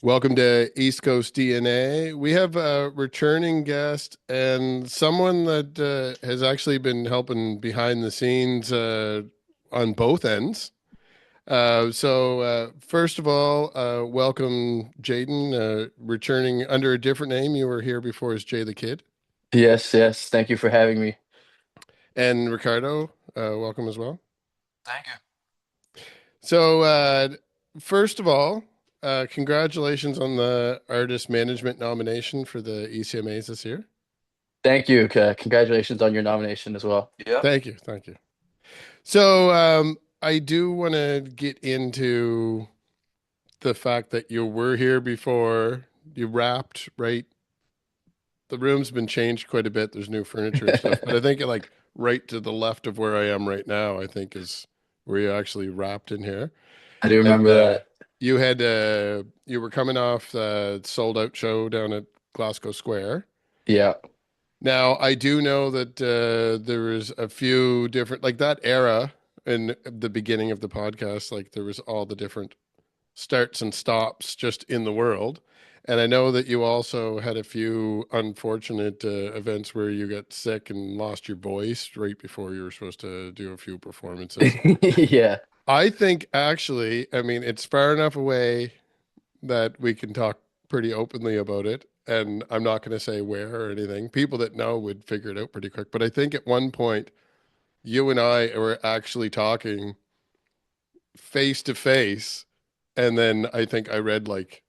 Welcome to East Coast DNA. We have a returning guest and someone that has actually been helping behind the scenes on both ends. First of all, welcome Jayden, returning under a different name. You were here before as Jay the Kid. Yes, yes. Thank you for having me. And Ricardo, welcome as well. Thank you. So, first of all, congratulations on the artist management nomination for the ECMAs this year. Thank you. Congratulations on your nomination as well. Yeah. Thank you. Thank you. So, I do want to get into the fact that you were here before. You wrapped, right? The room's been changed quite a bit. There's new furniture and stuff, but I think like right to the left of where I am right now, I think is where you actually wrapped in here. I do And remember that. you were coming off the sold out show down at Glasgow Square. Yeah. Now, I do know that there was a few different, like that era in the beginning of the podcast, like there was all the different starts and stops just in the world. And I know that you also had a few unfortunate events where you got sick and lost your voice right before you were supposed to do a few performances. Yeah. I think actually, I mean, it's far enough away that we can talk pretty openly about it. And I'm not going to say where or anything. People that know would figure it out pretty quick. But I think at one point, you and I were actually talking face to face. And then I think I read like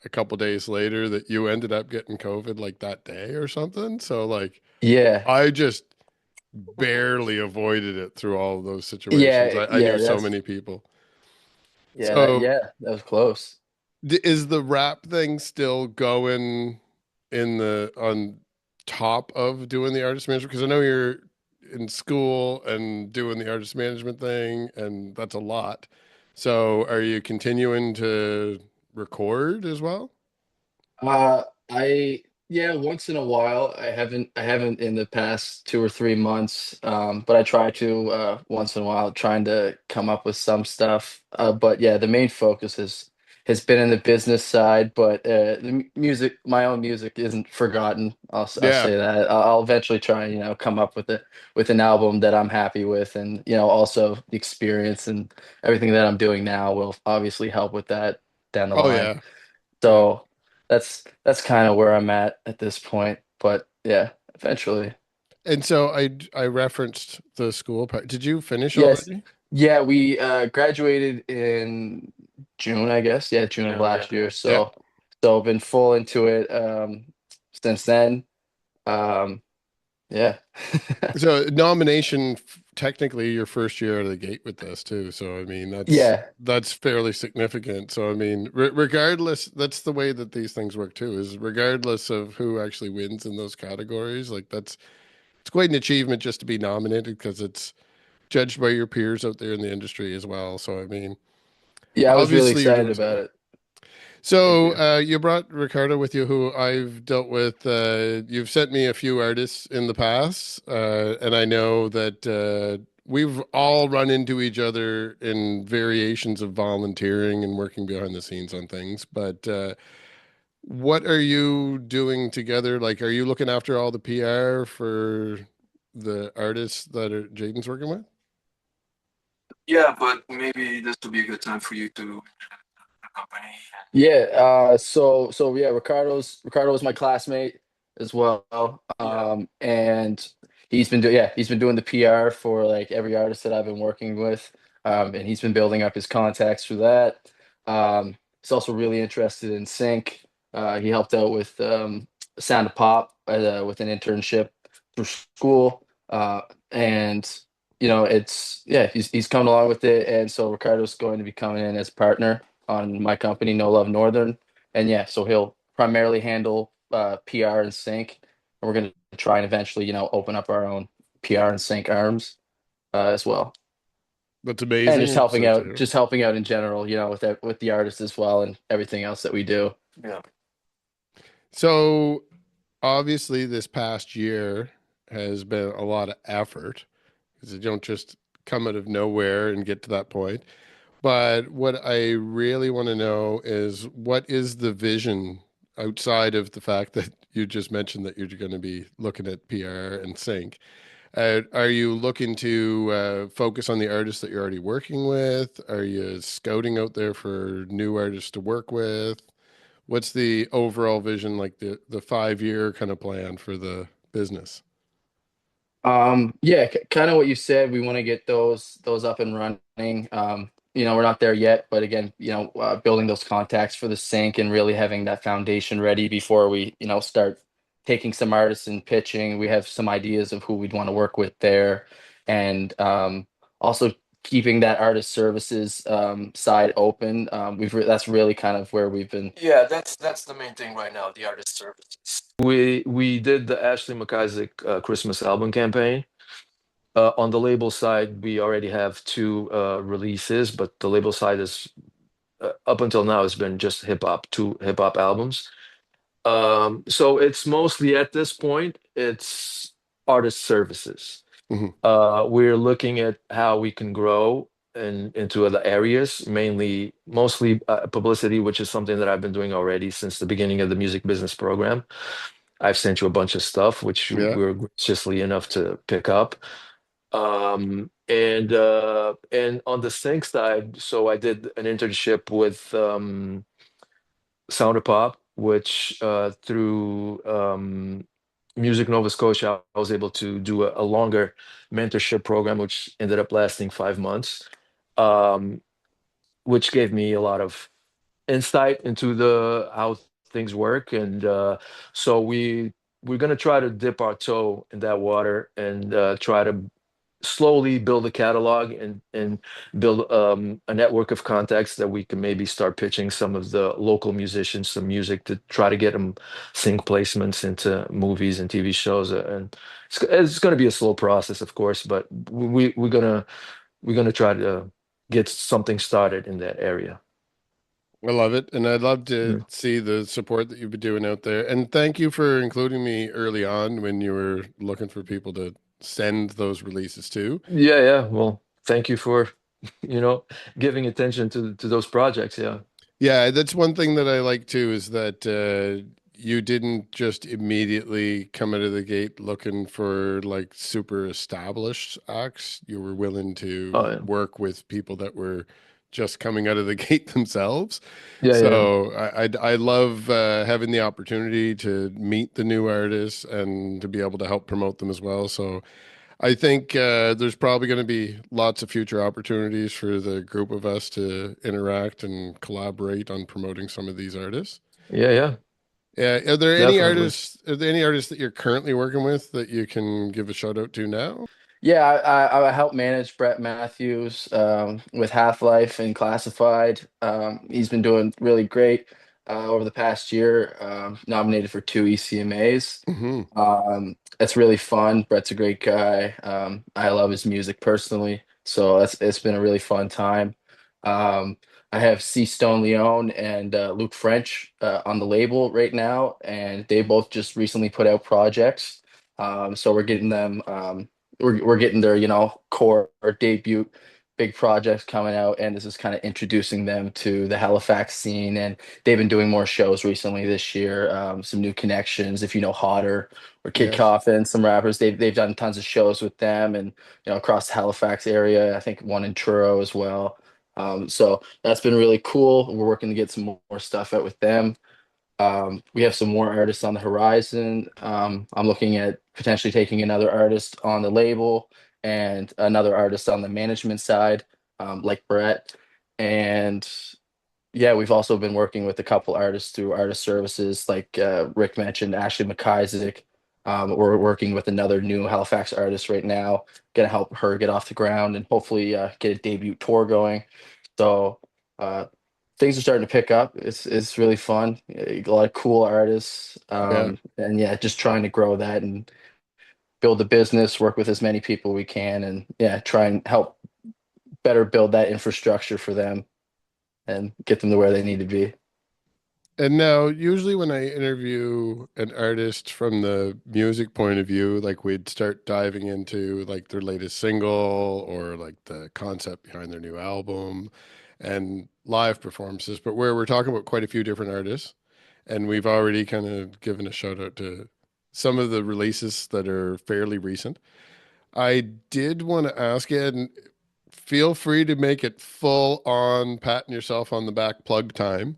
a couple days later that you ended up getting COVID like that day or something. So, like, Yeah. I just barely avoided it through all of those situations. Yeah. I knew Yeah. so many people. So, That was close. Is the rap thing still going in the on top of doing the artist management? Because I know you're in school and doing the artist management thing, and that's a lot. So are you continuing to record as well? Yeah, once in a while. I haven't in the past 2 or 3 months. But I try to once in a while trying to come up with some stuff. But yeah, the main focus has been in the business side, but music, my own music isn't forgotten. I'll Yeah. say that. I'll eventually try and come up with an album that I'm happy with, and also the experience and everything that I'm doing now will obviously help with that down the Oh line. yeah. Yeah. So that's kind of where I'm at this point. But yeah, eventually. And so I referenced the school part. Did you finish Yes. already? Yeah, we graduated in June, I guess. Yeah, June of last year. Yeah. So I've been full into it since then. Um yeah. So nomination, technically your first year out of the gate with this too. So I mean Yeah. that's fairly significant. So I mean, regardless, that's the way that these things work too. Is regardless of who actually wins in those categories, like that's it's quite an achievement just to be nominated because it's judged by your peers out there in the industry as well. So I mean, Yeah, I was really obviously you're excited doing about something. it. Thank So you. you brought Ricardo with you, who I've dealt with. You've sent me a few artists in the past, and I know that we've all run into each other in variations of volunteering and working behind the scenes on things. But what are you doing together? Like, are you looking after all the PR for the artists that are Jayden's working with? Yeah, but maybe this would be a good time for you to the company. Yeah, so yeah, Ricardo was my classmate as well. And he's been doing the PR for like every artist that I've been working with. And he's been building up his contacts through that. He's also really interested in sync. He helped out with Sound of Pop with an internship through school. And it's yeah, he's coming along with it, and so Ricardo's going to be coming in as partner on my company, No Love Northern. And yeah, so he'll primarily handle PR and sync, and we're going to try and eventually, open up our own PR and sync arms as well, That's and amazing. I'm so to just helping out in general, with the artists as well and everything else that we do. Yeah. So obviously, this past year has been a lot of effort because you don't just come out of nowhere and get to that point. But what I really want to know is what is the vision outside of the fact that you just mentioned that you're going to be looking at PR and sync? Are you looking to focus on the artists that you're already working with? Are you scouting out there for new artists to work with? What's the overall vision, like the 5 year kind of plan for the business? Yeah, kind of what you said. We want to get those up and running. We're not there yet, but again, building those contacts for the sync and really having that foundation ready before we, start taking some artists and pitching. We have some ideas of who we'd want to work with there, and also keeping that artist services side open. That's really kind of where we've been. Yeah, that's the main thing right now, the artist services. We did the Ashley McIsaac Christmas album campaign. On the label side, we already have two releases, but the label side is up until now has been just hip hop, two hip hop albums. So it's mostly at this point, it's artist services. Hmm. We're looking at how we can grow into other areas, mostly publicity, which is something that I've been doing already since the beginning of the music business program. I've sent you a bunch of stuff, which you Yeah. were graciously enough to pick up. And on the sync side, so I did an internship with Sound of Pop, which through Music Nova Scotia, I was able to do a longer mentorship program, which ended up lasting 5 months, um, which gave me a lot of insight into the how things work. And so we're gonna try to dip our toe in that water and try to slowly build a catalog and build a network of contacts that we can maybe start pitching some of the local musicians some music to try to get them sync placements into movies and TV shows. And it's going to be a slow process, of course, but we're gonna try to get something started in that area. I love it. And I'd love Yeah, to see the support that you've been doing out there. And thank you for including me early on when you were looking for people to send those releases to. yeah, yeah. Well, thank you for you know giving attention to those projects. Yeah. Yeah, that's one thing that I like too is that you didn't just immediately come out of the gate looking for like super established acts. You were willing Oh to yeah. work with people that were just coming out of the gate themselves. Yeah, yeah, yeah. So I love having the opportunity to meet the new artists and to be able to help promote them as well. So I think there's probably going to be lots of future opportunities for the group of us to interact and collaborate on promoting some of these artists. Yeah, yeah. Are there any Definitely. artists? Are there any artists that you're currently working with that you can give a shout out to now? Yeah, I help manage Brett Matthews with Half-Life and Classified. He's been doing really great over the past year, nominated for two ECMAs. Hmm. It's really fun. Brett's a great guy. I love his music personally, so it's been a really fun time. Um, I have C. Stone Leone and Luke French on the label right now, and they both just recently put out projects. So we're getting them. We're getting their core or debut big projects coming out, and this is kind of introducing them to the Halifax scene. And they've been doing more shows recently this year. Some new connections, if you know Hodder or Kid Yes. Coffin, some rappers. They've done tons of shows with them, and across the Halifax area. I think one in Truro as well. So that's been really cool. We're working to get some more stuff out with them. We have some more artists on the horizon. I'm looking at potentially taking another artist on the label and another artist on the management side, like Brett. And yeah, we've also been working with a couple artists through artist services, like Rick mentioned, Ashley McIsaac. We're working with another new Halifax artist right now, gonna help her get off the ground and hopefully get a debut tour going. So uh, things are starting to pick up. It's really fun. A lot of cool artists, Yeah. and yeah, just trying to grow that and build the business, work with as many people we can, and yeah, try and help better build that infrastructure for them and get them to where they need to be. And now, usually when I interview an artist from the music point of view, like we'd start diving into like their latest single or like the concept behind their new album and live performances. But where we're talking about quite a few different artists, and we've already kind of given a shout out to some of the releases that are fairly recent. I did want to ask you, and feel free to make it full on patting yourself on the back plug time.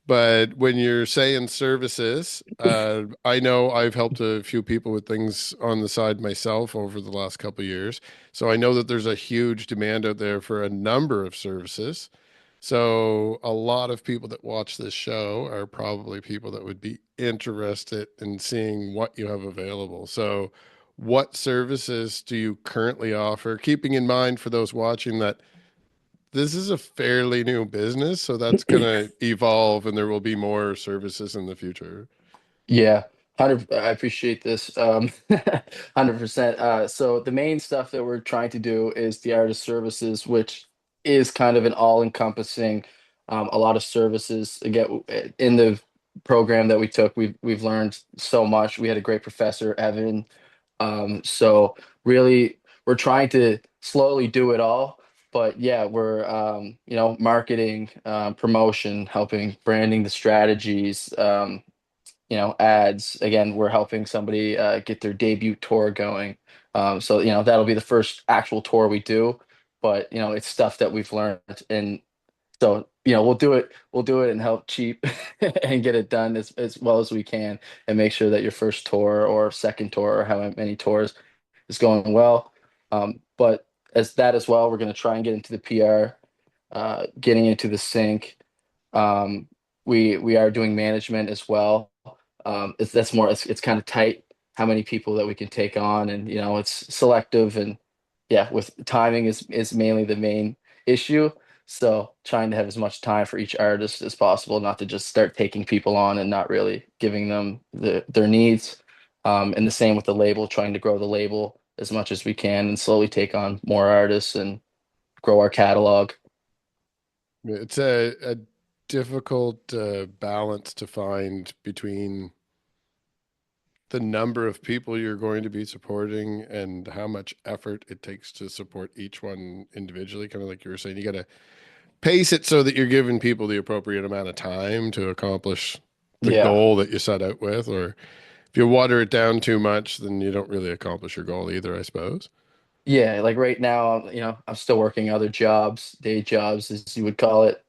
But when you're saying services, I know I've helped a few people with things on the side myself over the last couple of years. So I know that there's a huge demand out there for a number of services. So a lot of people that watch this show are probably people that would be interested in seeing what you have available. So what services do you currently offer? Keeping in mind for those watching that this is a fairly new business, so that's going to evolve and there will be more services in the future. Yeah, 100. I appreciate this. 100%. So the main stuff that we're trying to do is the artist services, which is kind of an all-encompassing, a lot of services. Again, in the program that we took, we've learned so much. We had a great professor, Evan. So really, we're trying to slowly do it all. But yeah, we're marketing, promotion, helping branding the strategies. Ads. Again, we're helping somebody get their debut tour going. So, that'll be the first actual tour we do, but it's stuff that we've learned. And so, we'll do it and help cheap and get it done as well as we can and make sure that your first tour or second tour or how many tours is going well. But as that as well, we're going to try and get into the PR, getting into the sync. Um, we are doing management as well. It's kind of tight how many people that we can take on, and it's selective, and yeah, with timing is mainly the main issue. So trying to have as much time for each artist as possible, not to just start taking people on and not really giving them their needs. And the same with the label, trying to grow the label as much as we can and slowly take on more artists and grow our catalog. It's a difficult balance to find between the number of people you're going to be supporting and how much effort it takes to support each one individually. Kind of like you were saying, you got to pace it so that you're giving people the appropriate amount of time to accomplish the Yeah. goal that you set out with, or if you water it down too much, then you don't really accomplish your goal either, I suppose. Yeah, like right now, I'm still working other jobs, day jobs, as you would call it.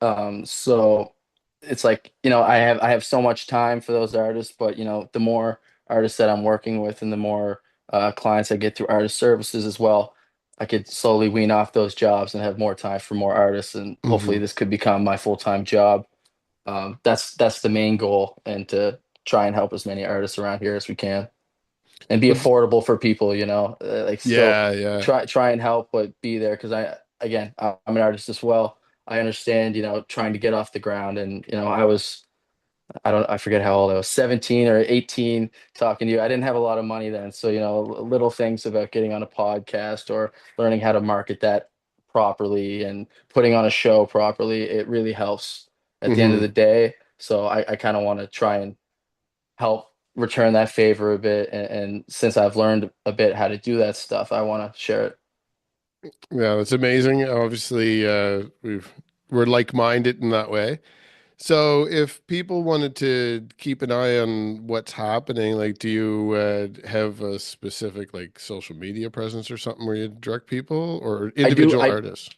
So it's like, I have so much time for those artists, but the more artists that I'm working with and the more clients I get through artist services as well, I could slowly wean off those jobs and have more time for more artists, and hopefully Hmm. this could become my full-time job. That's the main goal, and to try and help as many artists around here as we can and be Well, affordable for people, like still yeah, yeah. try and help, but be there because I'm an artist as well. I understand, trying to get off the ground, and I forget how old I was, 17 or 18 talking to you. I didn't have a lot of money then, so little things about getting on a podcast or learning how to market that properly and putting on a show properly, it really helps at the end of Hmm. the day. So I kind of want to try and help return that favor a bit. And since I've learned a bit how to do that stuff, I want to share it. Yeah, it's amazing. Obviously, we're like-minded in that way. So if people wanted to keep an eye on what's happening, like, do you have a specific like social media presence or something where you direct people or I do. individual artists?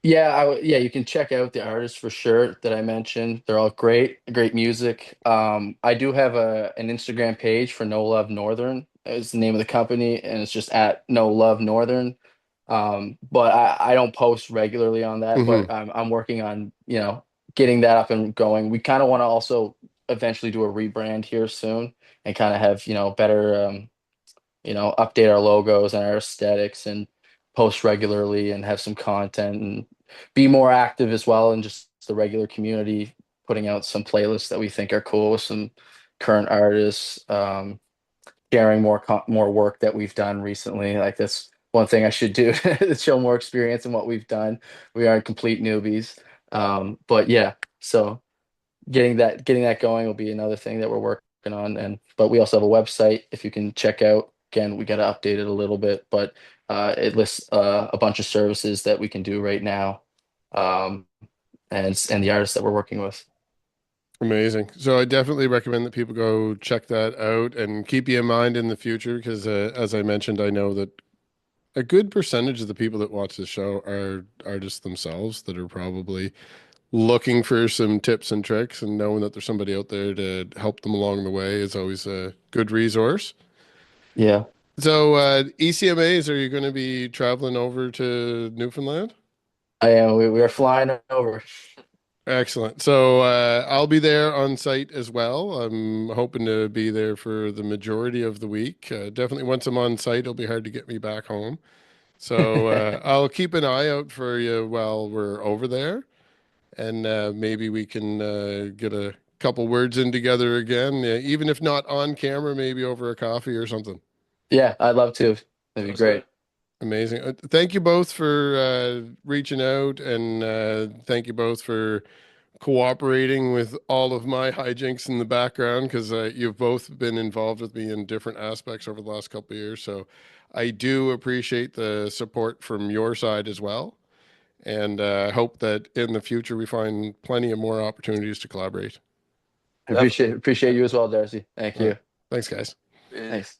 Yeah, yeah, you can check out the artists for sure that I mentioned. They're all great, great music. I do have an Instagram page for No Love Northern is the name of the company, and it's just at No Love Northern. But I don't post regularly on that, but Hmm. I'm working on, getting that up and going. We kind of want to also eventually do a rebrand here soon and kind of have, better, update our logos and our aesthetics and post regularly and have some content and be more active as well in just the regular community, putting out some playlists that we think are cool with some current artists, sharing more work that we've done recently. Like that's one thing I should do to show more experience in what we've done. We aren't complete newbies. But yeah, so getting that going will be another thing that we're working on. And but we also have a website if you can check out. Again, we got to update it a little bit, but it lists a bunch of services that we can do right now, um, and the artists that we're working with. Amazing. So I definitely recommend that people go check that out and keep you in mind in the future because, as I mentioned, I know that a good percentage of the people that watch the show are artists themselves that are probably looking for some tips and tricks, and knowing that there's somebody out there to help them along the way is always a good resource. Yeah, So, ECMAs, are you going to be traveling over to Newfoundland? I am. We are flying over. Excellent. So, I'll be there on site as well. I'm hoping to be there for the majority of the week. Definitely once I'm on site, it'll be hard to get me back home. So, I'll keep an eye out for you while we're over there, and maybe we can get a couple words in together again, even if not on camera, maybe over a coffee or something. Yeah, I'd love to. That'd be Sounds good. great. Amazing. Thank you both for reaching out, and thank you both for cooperating with all of my hijinks in the background because you've both been involved with me in different aspects over the last couple of years. So I do appreciate the support from your side as well. And I hope that in the future we find plenty of more opportunities to collaborate. I appreciate you as well, Darcy. Thank All right. you. Thanks, guys. Thanks.